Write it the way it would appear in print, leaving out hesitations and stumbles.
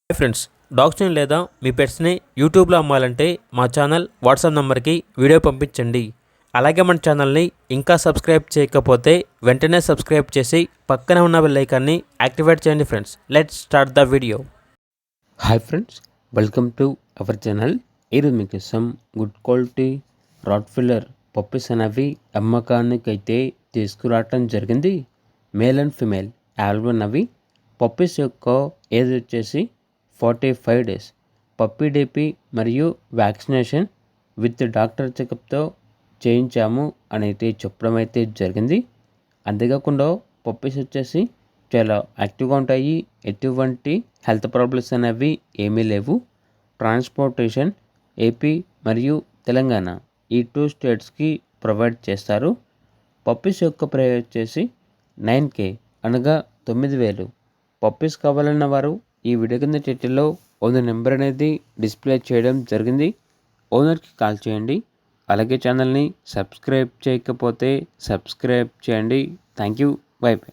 Hi friends, డాగ్స్ని లేదా మీ పెట్స్ని యూట్యూబ్లో అమ్మాలంటే మా ఛానల్ వాట్సాప్ నెంబర్కి వీడియో పంపించండి. అలాగే మన ఛానల్ని ఇంకా సబ్స్క్రైబ్ చేయకపోతే వెంటనే సబ్స్క్రైబ్ చేసి పక్కనే ఉన్న బెల్ ఐకాన్ని యాక్టివేట్ చేయండి friends. Let's start the video. Hi friends, welcome to our channel. ఈరోజు మీకు some good quality Rottweiler puppies అనేవి అమ్మకానికైతే తీసుకురావటం జరిగింది. మేల్ అండ్ ఫిమేల్ ఆల్బన్ అవి. పప్పీస్ యొక్క ఏజ్ వచ్చేసి 45 days. పప్పీ డేపీ మరియు వ్యాక్సినేషన్ విత్ డాక్టర్ చెకప్తో చేయించాము అని అయితే చెప్పడం అయితే జరిగింది. అంతేకాకుండా పప్పీస్ వచ్చేసి చాలా యాక్టివ్గా ఉంటాయి. ఎటువంటి హెల్త్ ప్రాబ్లమ్స్ అనేవి ఏమీ లేవు. ట్రాన్స్పోర్టేషన్ ఏపీ మరియు తెలంగాణ ఈ 2 స్టేట్స్కి ప్రొవైడ్ చేస్తారు. పప్పీస్ యొక్క ప్రైస్ వచ్చేసి 9K అనగా 9,000. పప్పీస్ కావాలన్న వారు ఈ వీడియో కింద టైటిల్లో ఓనర్ నెంబర్ అనేది డిస్ప్లే చేయడం జరిగింది. ఓనర్కి కాల్ చేయండి. అలాగే ఛానల్ని సబ్స్క్రైబ్ చేయకపోతే సబ్స్క్రైబ్ చేయండి. Thank you. By by.